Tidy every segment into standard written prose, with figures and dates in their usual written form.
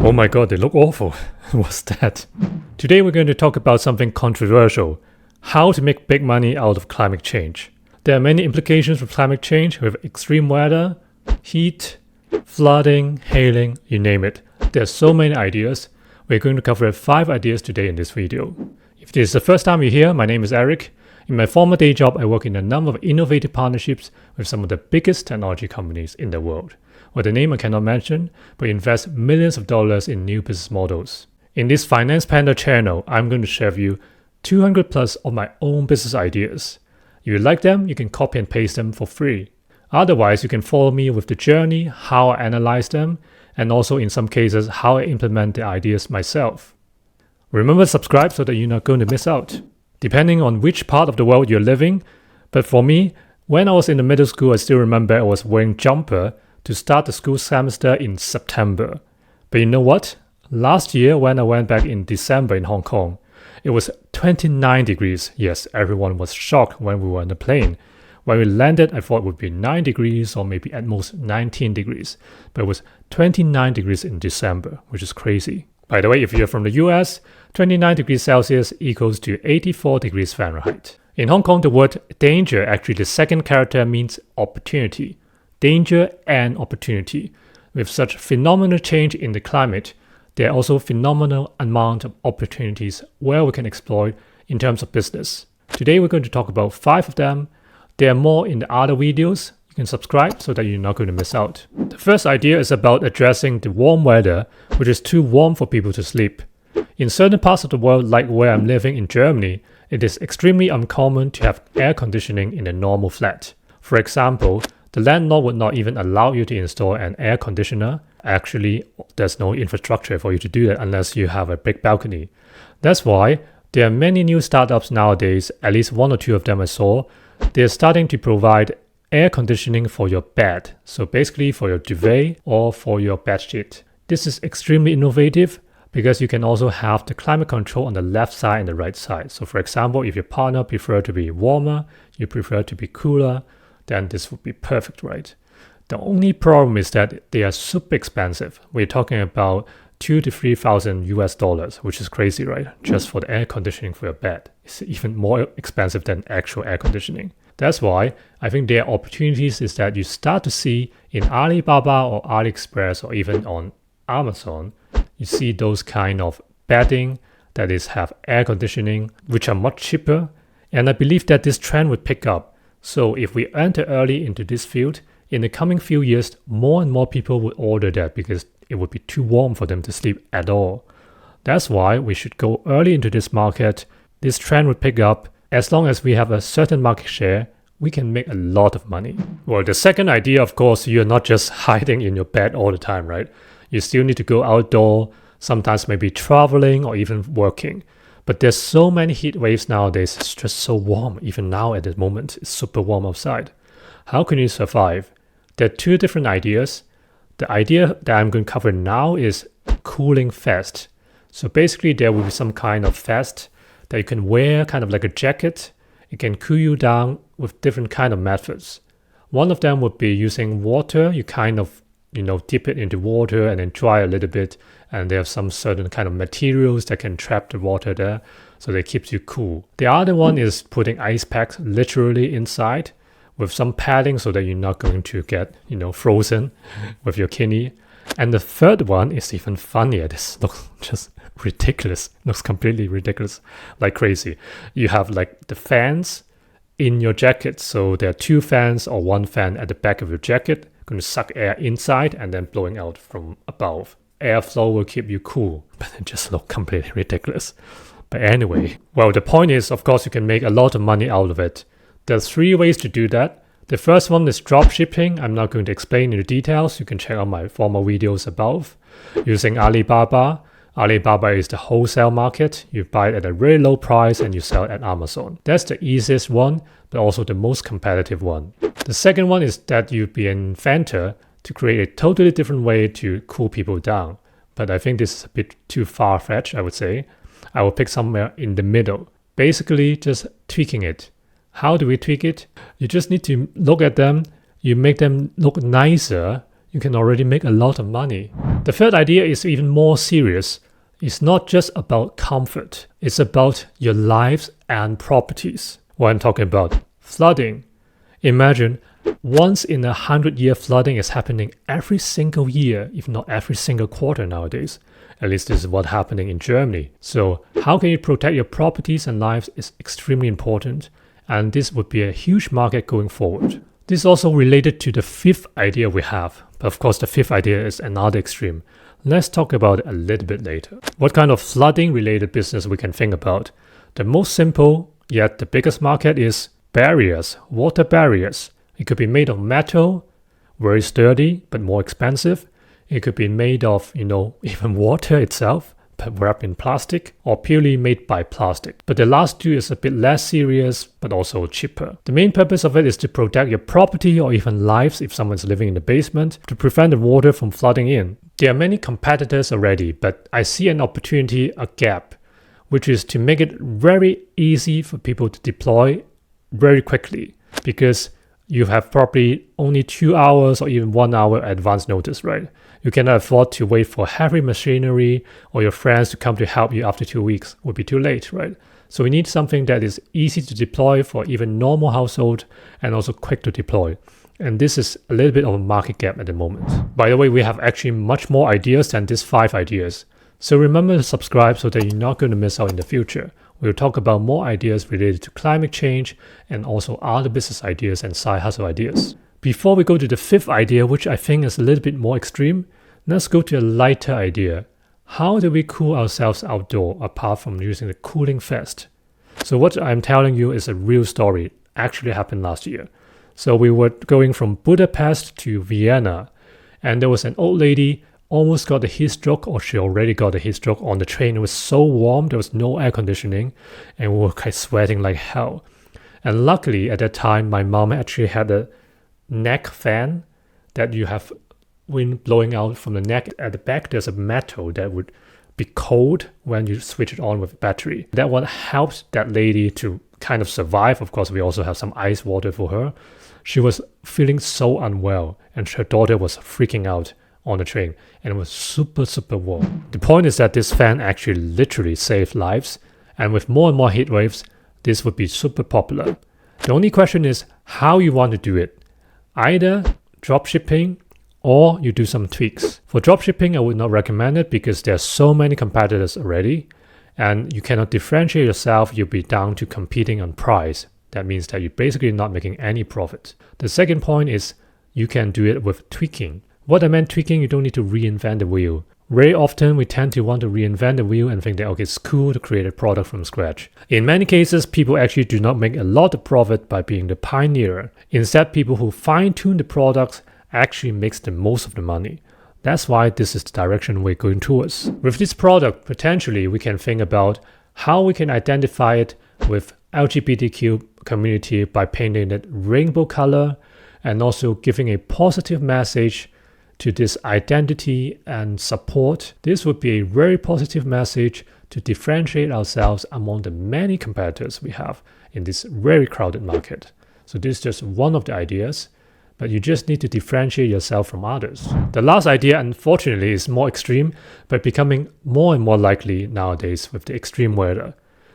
Oh my god, they look awful. What's that? Today we're going to talk about something controversial. How to make big money out of climate change. There are many implications for climate change with extreme weather, heat, flooding, hailing, you name it. There are so many ideas. We're going to cover 5 ideas today in this video. If this is the first time you're here, my name is Eric. In my former day job, I work in a number of innovative partnerships with some of the biggest technology companies in the world. Well, the name I cannot mention, but invest millions of dollars in new business models. In this Finance Panda channel, I'm going to share with you 200 plus of my own business ideas. If you like them, you can copy and paste them for free. Otherwise, you can follow me with the journey, how I analyze them, and also in some cases, how I implement the ideas myself. Remember to subscribe so that you're not going to miss out. Depending on which part of the world you're living, but for me, when I was in the middle school, I still remember I was wearing jumper to start the school semester in September. But you know what? Last year, when I went back in December in Hong Kong, it was 29 degrees. Yes, everyone was shocked when we were on the plane. When we landed, I thought it would be 9 degrees or maybe at most 19 degrees. But it was 29 degrees in December, which is crazy. By the way, if you're from the US, 29 degrees Celsius equals to 84 degrees Fahrenheit. In Hong Kong, the word danger, actually the second character means opportunity. Danger and opportunity. With such phenomenal change in the climate, there are also phenomenal amount of opportunities where we can exploit in terms of business. Today we're going to talk about 5 of them. There are more in the other videos. You can subscribe so that you're not going to miss out. The first idea is about addressing the warm weather, which is too warm for people to sleep. In certain parts of the world, like where I'm living in Germany, it is extremely uncommon to have air conditioning in a normal flat. For example, the landlord would not even allow you to install an air conditioner. Actually, there's no infrastructure for you to do that unless you have a big balcony. That's why there are many new startups nowadays, at least 1 or 2 of them I saw. They're starting to provide air conditioning for your bed. So basically for your duvet or for your bed sheet. This is extremely innovative because you can also have the climate control on the left side and the right side. So for example, if your partner prefers to be warmer, you prefer to be cooler, then this would be perfect, right? The only problem is that they are super expensive. We're talking about $2,000 to $3,000 US, which is crazy, right? Just for the air conditioning for your bed. It's even more expensive than actual air conditioning. That's why I think there are opportunities is that you start to see in Alibaba or AliExpress or even on Amazon, you see those kind of bedding that is have air conditioning, which are much cheaper. And I believe that this trend would pick up. So if we enter early into this field, in the coming few years, more and more people would order that because it would be too warm for them to sleep at all. That's why we should go early into this market. This trend would pick up. As long as we have a certain market share, we can make a lot of money. Well, the second idea, of course, you're not just hiding in your bed all the time, right? You still need to go outdoor, sometimes maybe traveling or even working. But there's so many heat waves nowadays, it's just so warm. Even now at the moment, it's super warm outside. How can you survive? There are 2 different ideas. The idea that I'm going to cover now is cooling vest. So basically there will be some kind of vest that you can wear kind of like a jacket. It can cool you down with different kind of methods. One of them would be using water. You kind of dip it into water and then dry a little bit, and there are some certain kind of materials that can trap the water there, so that keeps you cool. The other one is putting ice packs literally inside with some padding so that you're not going to get frozen with your kidney. And the third one is even funnier. This looks just ridiculous. Looks completely ridiculous, like crazy. You have like the fans in your jacket, so there are 2 fans or 1 fan at the back of your jacket, going to suck air inside and then blowing out from above. Airflow will keep you cool, but it just looks completely ridiculous. But anyway, well, the point is, of course, you can make a lot of money out of it. There are 3 ways to do that. The first one is drop shipping. I'm not going to explain in the details. You can check out my former videos above. Using Alibaba. Alibaba is the wholesale market. You buy it at a very low price and you sell it at Amazon. That's the easiest one, but also the most competitive one. The second one is that you be an inventor to create a totally different way to cool people down. But I think this is a bit too far-fetched, I would say. I will pick somewhere in the middle. Basically, just tweaking it. How do we tweak it? You just need to look at them. You make them look nicer. you can already make a lot of money. The third idea is even more serious. It's not just about comfort, it's about your lives and properties. What I'm talking about, flooding. Imagine once in 100-year flooding is happening every single year, if not every single quarter nowadays. At least this is what's happening in Germany. So how can you protect your properties and lives is extremely important, and this would be a huge market going forward. This is also related to the fifth idea we have, but of course the fifth idea is another extreme. Let's talk about it a little bit later. What kind of flooding related business we can think about? The most simple, yet the biggest market is barriers, water barriers. It could be made of metal, very sturdy, but more expensive. It could be made of, even water itself, but wrapped in plastic, or purely made by plastic. But the last two is a bit less serious, but also cheaper. The main purpose of it is to protect your property or even lives if someone's living in the basement, to prevent the water from flooding in. There are many competitors already, but I see an opportunity, a gap, which is to make it very easy for people to deploy very quickly, because you have probably only 2 hours or even 1 hour advance notice, right? You cannot afford to wait for heavy machinery or your friends to come to help you after 2 weeks. It would be too late, right? So we need something that is easy to deploy for even normal household and also quick to deploy. And this is a little bit of a market gap at the moment. By the way, we have actually much more ideas than these 5 ideas. So remember to subscribe so that you're not going to miss out in the future. We'll talk about more ideas related to climate change and also other business ideas and side hustle ideas. Before we go to the fifth idea, which I think is a little bit more extreme, let's go to a lighter idea. How do we cool ourselves outdoor apart from using the cooling vest? So what I'm telling you is a real story. It actually happened last year. So we were going from Budapest to Vienna, and there was an old lady almost got a heat stroke, or she already got a heat stroke on the train. It was so warm, there was no air conditioning, and we were kind of sweating like hell. And luckily at that time, my mom actually had a neck fan that you have wind blowing out from the neck. At the back, there's a metal that would be cold when you switch it on with a battery. That one helped that lady to kind of survive. Of course, we also have some ice water for her. She was feeling so unwell, and her daughter was freaking out on the train, and it was super, super warm. The point is that this fan actually literally saved lives, and with more and more heat waves, this would be super popular. The only question is how you want to do it. Either drop shipping or you do some tweaks. For drop shipping, I would not recommend it because there are so many competitors already, and you cannot differentiate yourself. You'll be down to competing on price. That means that you're basically not making any profit. The second point is you can do it with tweaking. What I meant tweaking, you don't need to reinvent the wheel. Very often, we tend to want to reinvent the wheel and think that, okay, it's cool to create a product from scratch. In many cases, people actually do not make a lot of profit by being the pioneer. Instead, people who fine-tune the products actually makes the most of the money. That's why this is the direction we're going towards. With this product, potentially, we can think about how we can identify it with LGBTQ community by painting it rainbow color and also giving a positive message to this identity and support. This would be a very positive message to differentiate ourselves among the many competitors we have in this very crowded market. So this is just one of the ideas, but you just need to differentiate yourself from others. The last idea, unfortunately, is more extreme, but becoming more and more likely nowadays with the extreme weather.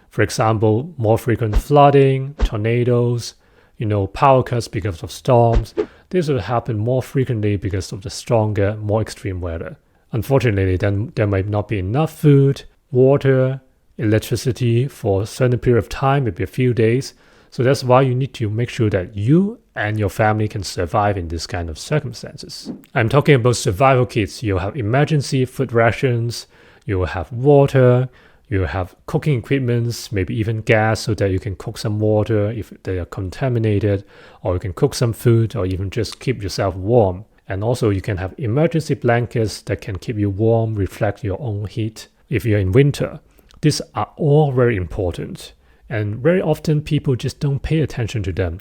For example, more frequent flooding, tornadoes, power cuts because of storms. This will happen more frequently because of the stronger, more extreme weather. Unfortunately, then there might not be enough food, water, electricity for a certain period of time, maybe a few days. So that's why you need to make sure that you and your family can survive in this kind of circumstances. I'm talking about survival kits. You'll have emergency food rations, you will have water, you have cooking equipments, maybe even gas so that you can cook some water if they are contaminated, or you can cook some food or even just keep yourself warm. And also you can have emergency blankets that can keep you warm, reflect your own heat if you're in winter. These are all very important, and very often people just don't pay attention to them.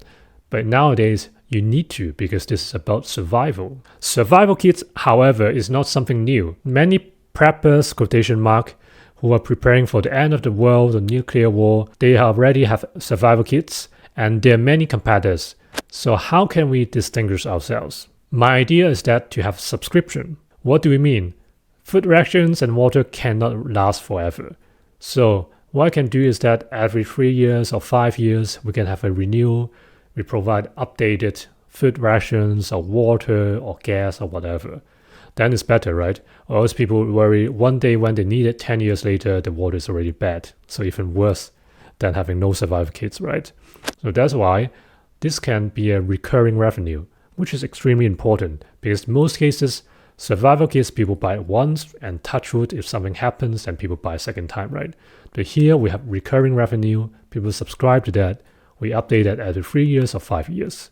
But nowadays you need to, because this is about survival. Survival kits, however, is not something new. Many preppers, quotation mark, who are preparing for the end of the world or nuclear war, they already have survival kits, and there are many competitors. So how can we distinguish ourselves? My idea is that to have subscription. What do we mean? Food rations and water cannot last forever. So what I can do is that every 3 years or 5 years, we can have a renewal. We provide updated food rations or water or gas or whatever. Then it's better, right? Or else people worry one day when they need it, 10 years later, the water is already bad. So even worse than having no survival kits, right? So that's why this can be a recurring revenue, which is extremely important because in most cases, survival kits people buy once and touch wood if something happens and people buy a second time, right? But here we have recurring revenue, people subscribe to that, we update that every 3 years or 5 years.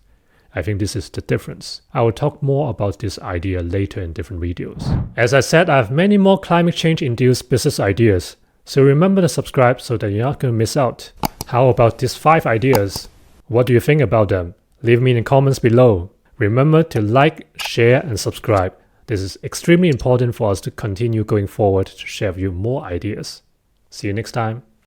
I think this is the difference. I will talk more about this idea later in different videos. As I said, I have many more climate change induced business ideas. So remember to subscribe so that you're not going to miss out. How about these 5 ideas? What do you think about them? Leave me in the comments below. Remember to like, share and subscribe. This is extremely important for us to continue going forward to share with you more ideas. See you next time.